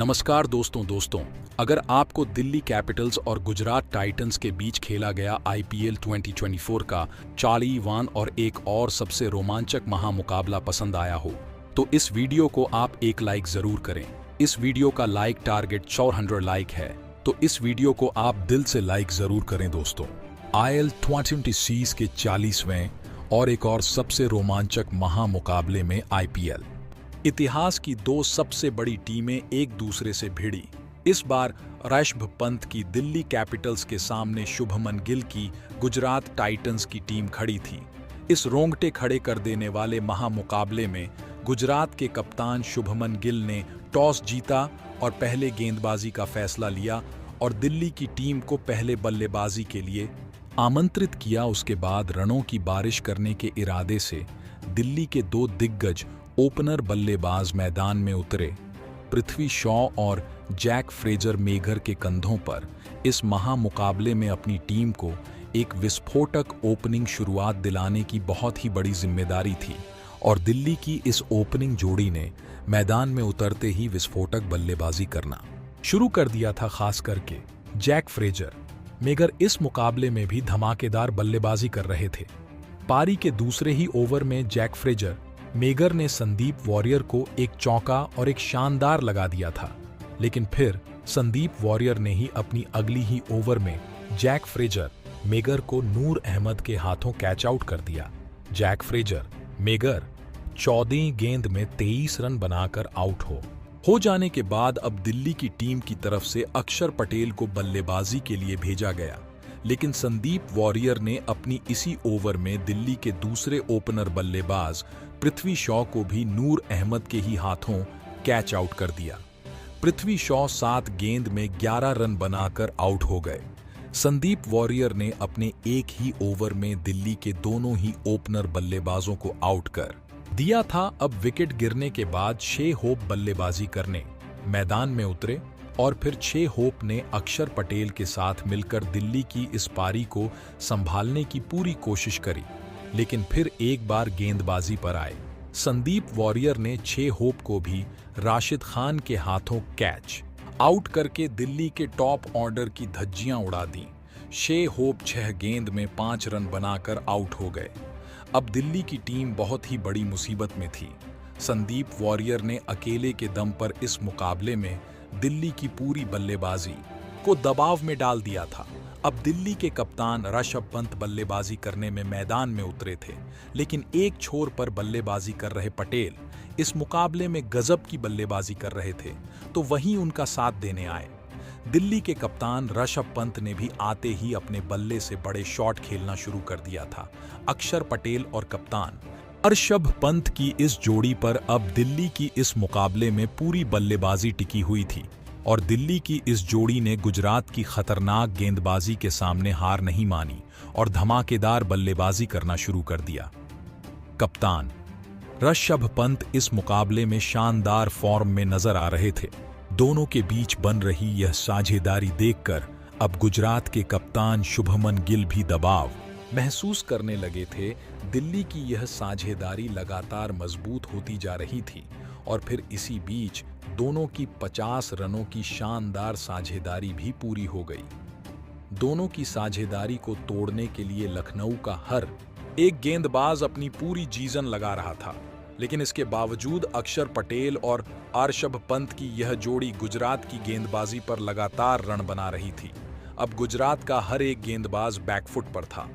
नमस्कार दोस्तों, अगर आपको दिल्ली कैपिटल्स और गुजरात टाइटंस के बीच खेला गया आईपीएल 2024 का चार्ली वान और एक और सबसे रोमांचक महामुकाबला पसंद आया हो तो इस वीडियो को आप एक लाइक जरूर करें। इस वीडियो का लाइक टारगेट 400 लाइक है, तो इस वीडियो को आप दिल से लाइक जरूर करें दोस्तों। आईपीएल 2026 के 40वें और एक और सबसे रोमांचक महामुकाबले में आईपीएल इतिहास की दो सबसे बड़ी टीमें एक दूसरे से भिड़ी। इस बार ऋषभ पंत की दिल्ली कैपिटल्स के सामने शुभमन गिल की गुजरात टाइटंस की टीम खड़ी थी। इस रोंगटे खड़े कर देने वाले महामुकाबले में गुजरात के कप्तान शुभमन गिल ने टॉस जीता और पहले गेंदबाजी का फैसला लिया और दिल्ली की टीम को पहले बल्लेबाजी के लिए आमंत्रित किया। उसके बाद रनों की बारिश करने के इरादे से दिल्ली के दो दिग्गज ओपनर बल्लेबाज मैदान में उतरे। पृथ्वी शॉ और जैक फ्रेजर मेघर के कंधों पर इस महामुकाबले में अपनी टीम को एक विस्फोटक ओपनिंग शुरुआत दिलाने की बहुत ही बड़ी जिम्मेदारी थी और दिल्ली की इस ओपनिंग जोड़ी ने मैदान में उतरते ही विस्फोटक बल्लेबाजी करना शुरू कर दिया था। खास करके जैक फ्रेजर मेघर इस मुकाबले में भी धमाकेदार बल्लेबाजी कर रहे थे। पारी के दूसरे ही ओवर में जैक फ्रेजर मेघर ने संदीप वॉरियर को एक चौका और एक शानदार लगा दिया था, लेकिन फिर संदीप वॉरियर ने ही अपनी अगली ही ओवर में जैक फ्रेजर मेघर को नूर अहमद के हाथों कैच आउट कर दिया। जैक फ्रेजर मेघर 14 गेंद में 23 रन बनाकर आउट हो जाने के बाद अब दिल्ली की टीम की तरफ से अक्षर पटेल को बल्लेबाजी के लिए भेजा गया, लेकिन संदीप वॉरियर ने अपनी इसी ओवर में दिल्ली के दूसरे ओपनर बल्लेबाज पृथ्वी शॉ को भी नूर अहमद के ही हाथों कैच आउट कर दिया। पृथ्वी शॉ 7 गेंद में 11 रन बनाकर आउट हो गए। संदीप वॉरियर ने अपने एक ही ओवर में दिल्ली के दोनों ही ओपनर बल्लेबाजों को आउट कर दिया था। अब विकेट गिरने के बाद शे होप बल्लेबाजी करने मैदान में उतरे और फिर शे होप ने अक्षर पटेल के साथ मिलकर दिल्ली की इस पारी को संभालने की पूरी कोशिश करी, लेकिन फिर एक बार गेंदबाजी पर आए। संदीप वॉरियर ने शे होप को भी राशिद खान के हाथों कैच आउट करके दिल्ली के टॉप ऑर्डर की धज्जियां उड़ा दी। शे होप 6 गेंद में 5 रन बनाकर आउट हो गए। अब दिल्ली की टीम बहुत ही बड़ी मुसीबत में थी। संदीप वॉरियर ने अकेले के दम पर इस मुकाबले में दिल्ली की पूरी बल्लेबाजी को दबाव में डाल दिया था। अब दिल्ली के कप्तान ऋषभ पंत बल्लेबाजी करने में मैदान में उतरे थे, लेकिन एक छोर पर बल्लेबाजी कर रहे पटेल इस मुकाबले में गजब की बल्लेबाजी कर रहे थे, तो वहीं उनका साथ देने आए। दिल्ली के कप्तान ऋषभ पंत ने भी आते ही अपने बल्ले से बड़े शॉट खेलना शुरू कर दिया था। अक्षर पटेल और कप्तान ऋषभ पंत की इस जोड़ी पर अब दिल्ली की इस मुकाबले में पूरी बल्लेबाजी टिकी हुई थी और दिल्ली की इस जोड़ी ने गुजरात की खतरनाक गेंदबाजी के सामने हार नहीं मानी और धमाकेदार बल्लेबाजी करना शुरू कर दिया। कप्तान ऋषभ पंत इस मुकाबले में शानदार फॉर्म में नजर आ रहे थे। दोनों के बीच बन रही यह साझेदारी देखकर अब गुजरात के कप्तान शुभमन गिल भी दबाव महसूस करने लगे थे। दिल्ली की यह साझेदारी लगातार मजबूत होती जा रही थी और फिर इसी बीच दोनों की 50 रनों की शानदार साझेदारी भी पूरी हो गई। दोनों की साझेदारी को तोड़ने के लिए लखनऊ का हर एक गेंदबाज अपनी पूरी जीजन लगा रहा था, लेकिन इसके बावजूद अक्षर पटेल और ऋषभ पंत की यह जोड़ी गुजरात की गेंदबाजी पर लगातार रन बना रही थी। अब गुजरात का हर एक गेंदबाज बैकफुट पर था।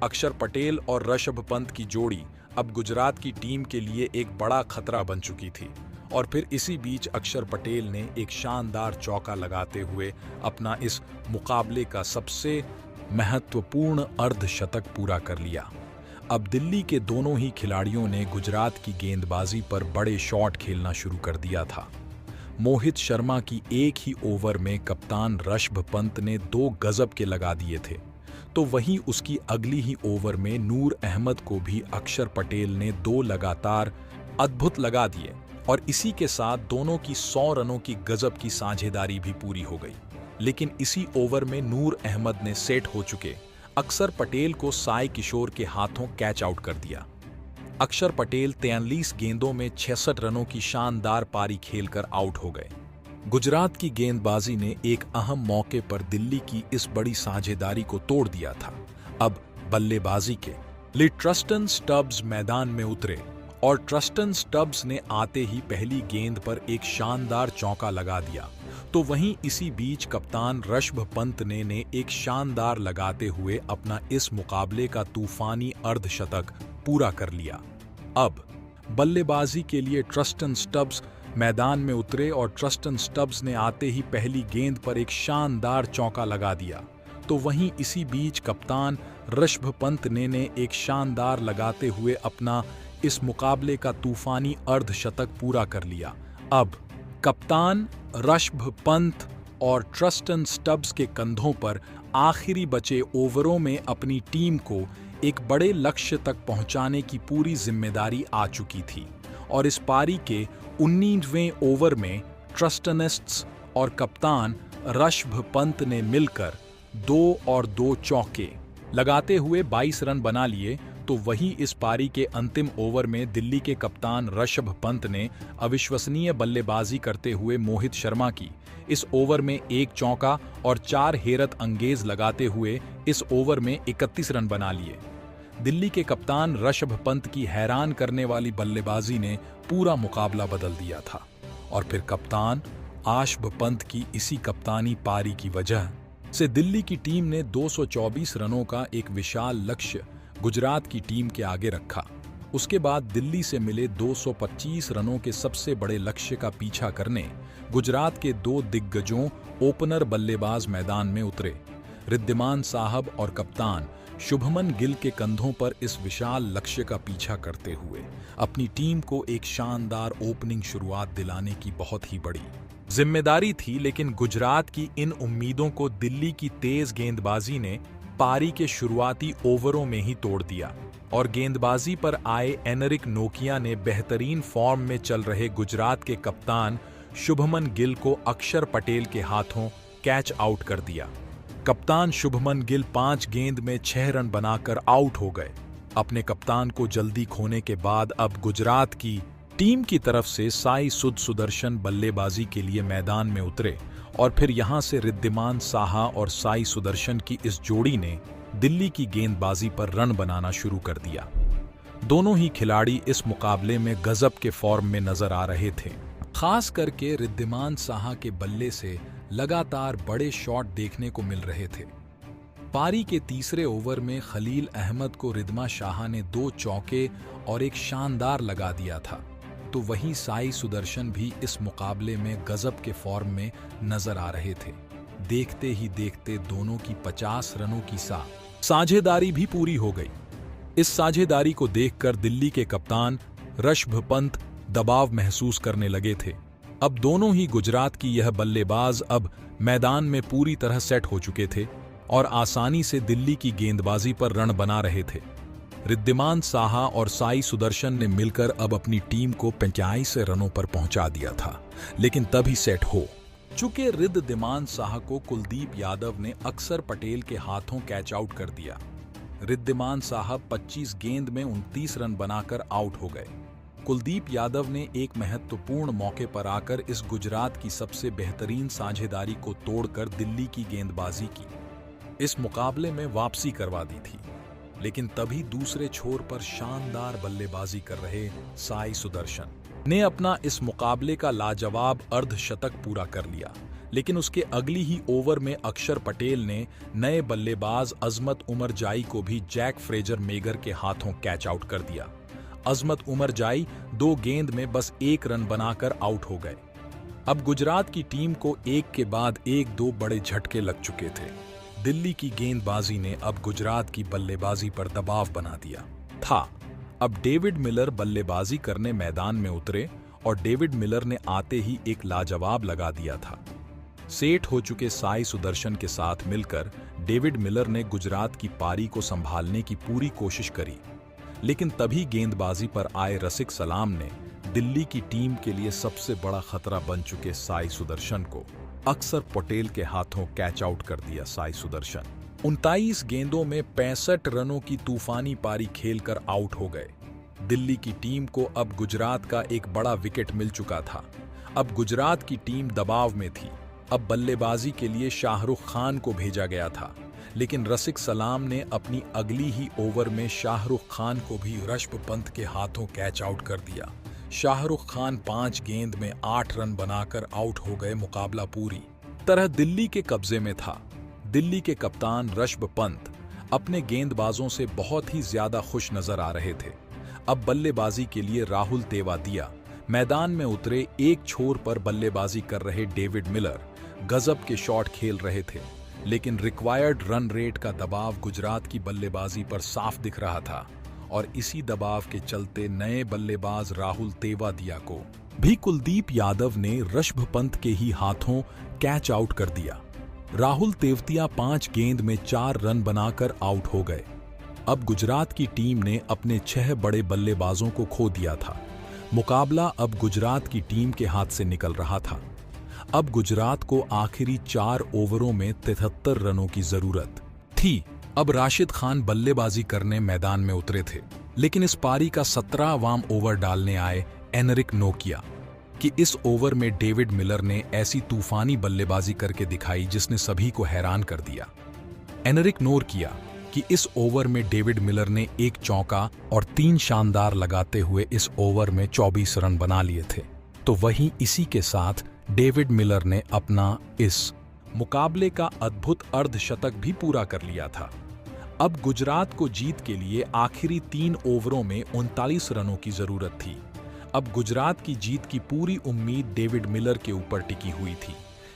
अक्षर पटेल और ऋषभ पंत की जोड़ी अब गुजरात की टीम के लिए एक बड़ा खतरा बन चुकी थी और फिर इसी बीच अक्षर पटेल ने एक शानदार चौका लगाते हुए अपना इस मुकाबले का सबसे महत्वपूर्ण अर्धशतक पूरा कर लिया। अब दिल्ली के दोनों ही खिलाड़ियों ने गुजरात की गेंदबाजी पर बड़े शॉट खेलना शुरू कर दिया था। मोहित शर्मा की एक ही ओवर में कप्तान ऋषभ पंत ने 2 गजब के लगा दिए थे, तो वहीं उसकी अगली ही ओवर में नूर अहमद को भी अक्षर पटेल ने 2 लगातार अद्भुत लगा दिए और इसी के साथ दोनों की 100 रनों की गजब की साझेदारी भी पूरी हो गई। लेकिन इसी ओवर में नूर अहमद ने सेट हो चुके अक्षर पटेल को साई किशोर के हाथों कैच आउट कर दिया। अक्षर पटेल 43 गेंदों में 66 रनों की शानदार पारी खेलकर आउट हो गए। गुजरात की गेंदबाजी ने एक अहम मौके पर दिल्ली की इस बड़ी साझेदारी को तोड़ दिया था। अब बल्लेबाजी के लिए ट्रस्टन स्टब्स मैदान में उतरे और ट्रस्टन स्टब्स ने आते ही पहली गेंद पर एक शानदार चौका लगा दिया। तो वहीं इसी बीच कप्तान ऋषभ पंत ने एक शानदार लगाते हुए अपना इस मुकाबले का तूफानी अर्धशतक पूरा कर लिया। अब बल्लेबाजी के लिए ट्रस्टन स्टब्स मैदान में उतरे और ट्रस्टन स्टब्स ने आते ही पहली गेंद पर एक शानदार चौका लगा दिया। तो वहीं इसी बीच कप्तान ऋषभ पंत ने एक शानदार लगाते हुए अपना इस मुकाबले का तूफानी अर्धशतक पूरा कर लिया। अब कप्तान ऋषभ पंत और ट्रस्टन स्टब्स के कंधों पर आखिरी बचे ओवरों में अपनी टीम को एक बड़े लक्ष्य तक पहुंचाने की पूरी जिम्मेदारी आ चुकी थी और इस पारी के 19वें ओवर में ट्रस्टनिस्ट्स और कप्तान ऋषभ पंत ने मिलकर 2 और 2 चौके लगाते हुए 22 रन बना लिए। तो वहीं इस पारी के अंतिम ओवर में दिल्ली के कप्तान ऋषभ पंत ने अविश्वसनीय बल्लेबाजी करते हुए मोहित शर्मा की इस ओवर में 1 चौका और 4 हेरत अंगेज लगाते हुए इस ओवर में 31 रन बना लिए। दिल्ली के कप्तान ऋषभ पंत की हैरान करने वाली बल्लेबाजी ने पूरा मुकाबला बदल दिया था और फिर कप्तान ऋषभ पंत की इसी कप्तानी पारी की वजह से दिल्ली की टीम ने 224 रनों का एक विशाल लक्ष्य गुजरात की टीम के आगे रखा। उसके बाद दिल्ली से मिले 225 रनों के सबसे बड़े लक्ष्य का पीछा करने गुजरात के 2 दिग्गजों ओपनर बल्लेबाज मैदान में उतरे। रिद्धिमान साहब और कप्तान शुभमन गिल के कंधों पर इस विशाल लक्ष्य का पीछा करते हुए अपनी टीम को एक शानदार ओपनिंग शुरुआत दिलाने की बहुत ही बड़ी जिम्मेदारी थी। लेकिन गुजरात की इन उम्मीदों को दिल्ली की तेज गेंदबाजी ने पारी के शुरुआती ओवरों में ही तोड़ दिया और गेंदबाजी पर आए एनरिक नोकिया ने बेहतरीन फॉर्म में चल रहे गुजरात के कप्तान शुभमन गिल को अक्षर पटेल के हाथों कैच आउट कर दिया। कप्तान शुभमन गिल 5 गेंद में 6 रन बनाकर आउट हो गए। अपने कप्तान को जल्दी खोने के बाद अब गुजरात की टीम की तरफ से साई सुदर्शन बल्लेबाजी के लिए मैदान में उतरे और फिर यहां से रिद्धिमान साहा और साई सुदर्शन की इस जोड़ी ने दिल्ली की गेंदबाजी पर रन बनाना शुरू कर दिया। दोनों ही खिलाड़ी इस मुकाबले में गजब के फॉर्म में नजर आ रहे थे। खास करके रिद्धिमान साहा के बल्ले से लगातार बड़े शॉट देखने को मिल रहे थे। पारी के तीसरे ओवर में खलील अहमद को रिद्धिमान साहा ने 2 चौके और एक शानदार लगा दिया था। तो वहीं साई सुदर्शन भी इस मुकाबले में गजब के फॉर्म में नजर आ रहे थे। देखते ही देखते दोनों की 50 रनों की साझेदारी भी पूरी हो गई। इस साझेदारी को देखकर दिल्ली के कप्तान ऋषभ पंत दबाव महसूस करने लगे थे। अब दोनों ही गुजरात की यह बल्लेबाज अब मैदान में पूरी तरह सेट हो चुके थे और आसानी से दिल्ली की गेंदबाजी पर रन बना रहे थे। रिद्धिमान साहा और साई सुदर्शन ने मिलकर अब अपनी टीम को 85 रनों पर पहुंचा दिया था, लेकिन तभी सेट हो चुके रिद्धिमान साहा को कुलदीप यादव ने अक्षर पटेल के हाथों कैच आउट कर दिया। रिद्धिमान साहा 25 गेंद में 29 रन बनाकर आउट हो गए। कुलदीप यादव ने एक महत्वपूर्ण मौके पर आकर इस गुजरात की सबसे बेहतरीन साझेदारी को तोड़कर दिल्ली की गेंदबाजी की इस मुकाबले में वापसी करवा दी थी। लेकिन तभी दूसरे छोर पर शानदार बल्लेबाजी कर रहे साई सुदर्शन ने अपना इस मुकाबले का लाजवाब अर्धशतक पूरा कर लिया। लेकिन उसके अगली ही ओवर में अक्षर पटेल ने नए बल्लेबाज अजमत उमर जाई को भी जैक फ्रेजर मेगर के हाथों कैच आउट कर दिया। अजमत उमर जाई 2 गेंद में बस 1 रन बनाकर आउट हो गए। अब गुजरात की टीम को एक के बाद एक 2 बड़े झटके लग चुके थे। दिल्ली की गेंदबाजी ने अब गुजरात की बल्लेबाजी पर दबाव बना दिया था। अब डेविड मिलर बल्लेबाजी करने मैदान में उतरे और डेविड मिलर ने आते ही एक लाजवाब लगा दिया था। सेट हो चुके साई सुदर्शन के साथ मिलकर डेविड मिलर ने गुजरात की पारी को संभालने की पूरी कोशिश करी। लेकिन तभी गेंदबाजी पर आए रसिक सलाम ने दिल्ली की टीम के लिए सबसे बड़ा खतरा बन चुके साई सुदर्शन को अक्षर पटेल के हाथों कैच आउट कर दिया। साई सुदर्शन 29 गेंदों में 65 रनों की तूफानी पारी खेलकर आउट हो गए। दिल्ली की टीम को अब गुजरात का एक बड़ा विकेट मिल चुका था। अब गुजरात की टीम दबाव में थी। अब बल्लेबाजी के लिए शाहरुख खान को भेजा गया था, लेकिन रसिक सलाम ने अपनी अगली ही ओवर में शाहरुख खान को भी ऋषभ पंत के हाथों कैच आउट कर दिया। शाहरुख खान 5 गेंद में 8 रन बनाकर आउट हो गए। मुकाबला पूरी तरह दिल्ली के कब्जे में था। दिल्ली के कप्तान ऋषभ पंत अपने गेंदबाजों से बहुत ही ज्यादा खुश नजर आ रहे थे। अब बल्लेबाजी के लिए राहुल तेवातिया मैदान में उतरे। एक छोर पर बल्लेबाजी कर रहे डेविड मिलर गजब के शॉट खेल रहे थे, लेकिन रिक्वायर्ड रन रेट का दबाव गुजरात की बल्लेबाजी पर साफ दिख रहा था और इसी दबाव के चलते नए बल्लेबाज राहुल तेवातिया को भी कुलदीप यादव ने ऋषभ पंत के ही हाथों कैच आउट कर दिया। राहुल तेवतिया 5 गेंद में 4 रन बनाकर आउट हो गए। अब गुजरात की टीम ने अपने 6 बड़े बल्लेबाजों को खो दिया था। मुकाबला अब गुजरात की टीम के हाथ से निकल रहा था। अब गुजरात को आखिरी 4 ओवरों में 73 रनों की जरूरत थी। अब राशिद खान बल्लेबाजी करने मैदान में उतरे थे, लेकिन इस पारी का 17वां ओवर डालने आए एनरिक नोकिया कि इस ओवर में डेविड मिलर ने ऐसी तूफानी बल्लेबाजी करके दिखाई जिसने सभी को हैरान कर दिया। एनरिक नोकिया कि इस ओवर में डेविड मिलर ने 1 चौका और 3 शानदार लगाते हुए इस ओवर में 24 रन बना लिए थे। तो वहीं इसी के साथ डेविड मिलर ने अपना इस मुकाबले का अद्भुत अर्धशतक भी पूरा कर लिया था। अब गुजरात को जीत के लिए आखिरी 3 ओवरों में 39 रनों की जरूरत थी। अब गुजरात की जीत की पूरी उम्मीद डेविड मिलर के ऊपर टिकी हुई थी,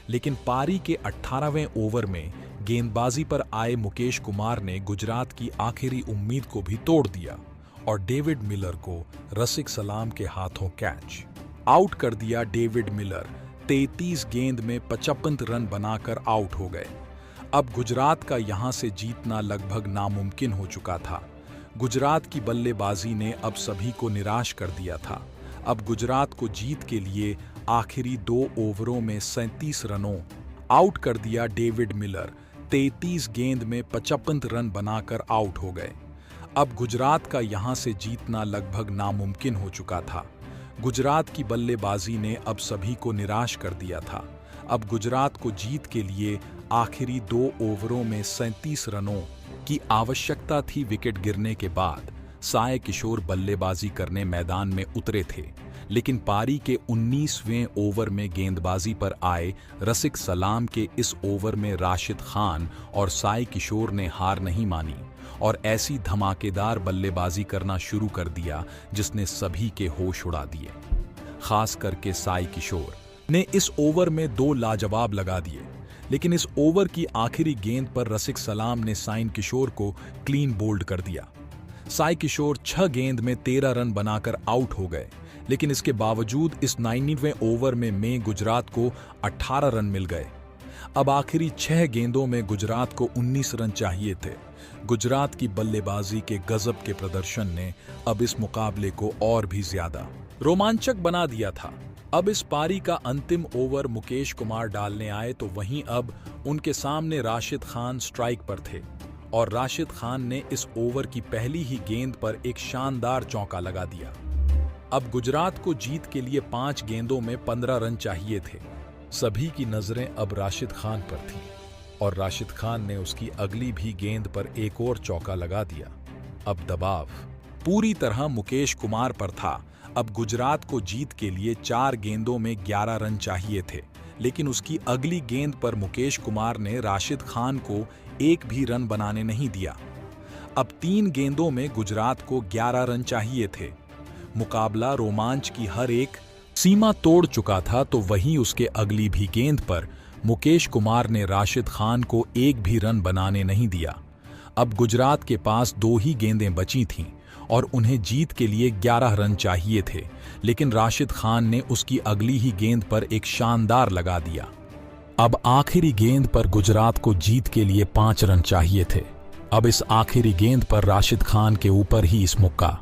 लेकिन पारी के 18वें ओवर में गेंदबाजी पर आए मुकेश कुमार ने गुजरात की आखिरी उम्मीद को भी तोड़ दिया और डेविड मिलर को रसिक सलाम के हाथों कैच आउट कर दिया। डेविड मिलर 33 गेंद में 55 रन बनाकर आउट हो गए। अब गुजरात का यहां से जीतना लगभग नामुमकिन हो चुका था। गुजरात की बल्लेबाजी ने अब सभी को निराश कर दिया था। अब गुजरात को जीत के लिए आखिरी 2 ओवरों में 37 रनों आउट कर दिया। डेविड मिलर 33 गेंद में 55 रन बनाकर आउट हो गए। अब गुजरात का यहां से जीतना लगभग नामुमकिन हो चुका था। गुजरात की बल्लेबाजी ने अब सभी को निराश कर दिया था। अब गुजरात को जीत के लिए आखिरी 2 ओवरों में 37 रनों की आवश्यकता थी। विकेट गिरने के बाद साय किशोर बल्लेबाजी करने मैदान में उतरे थे, लेकिन पारी के 19वें ओवर में गेंदबाजी पर आए रसिक सलाम के इस ओवर में राशिद खान और साय किशोर ने हार नहीं मानी और ऐसी धमाकेदार बल्लेबाजी करना शुरू कर दिया जिसने सभी के होश उड़ा दिए। खास करके साय किशोर ने इस ओवर में 2 लाजवाब लगा दिए, लेकिन इस ओवर की आखिरी गेंद पर रसिक सलाम ने साय किशोर को क्लीन बोल्ड कर दिया। साय किशोर 6 गेंद में 13 रन बनाकर आउट हो गए, लेकिन इसके बावजूद इस 90वें ओवर में गुजरात को 18 रन मिल गए। अब आखिरी 6 गेंदों में गुजरात को 19 रन चाहिए थे। गुजरात की बल्लेबाजी के गजब के प्रदर्शन ने अब इस मुकाबले को और भी ज्यादा रोमांचक बना दिया था। अब इस पारी का अंतिम ओवर मुकेश कुमार डालने आए तो वहीं अब उनके सामने राशिद खान स्ट्राइक पर थे और राशिद खान ने इस ओवर की पहली ही गेंद पर एक शानदार चौका लगा दिया। अब गुजरात को जीत के लिए 5 गेंदों में 15 रन चाहिए थे। सभी की नजरें अब राशिद खान पर थीं और राशिद खान ने उसकी अगली भी गेंद पर एक और चौका लगा दिया। अब दबाव पूरी तरह मुकेश कुमार पर था। अब गुजरात को जीत के लिए 4 गेंदों में 11 रन चाहिए थे, लेकिन उसकी अगली गेंद पर मुकेश कुमार ने राशिद खान को एक भी रन बनाने नहीं दिया। अब 3 गेंदों में गुजरात को 11 रन चाहिए थे। मुकाबला रोमांच की हर एक सीमा तोड़ चुका था, तो वहीं उसके अगली भी गेंद पर मुकेश कुमार ने राशिद खान को एक भी रन बनाने नहीं दिया। अब गुजरात के पास 2 ही गेंदें बची थीं और उन्हें जीत के लिए 11 रन चाहिए थे, लेकिन राशिद खान ने उसकी अगली ही गेंद पर एक शानदार लगा दिया। अब आखिरी गेंद पर गुजरात को जीत के लिए 5 रन चाहिए थे। अब इस आखिरी गेंद पर राशिद खान के ऊपर ही इस मुक्का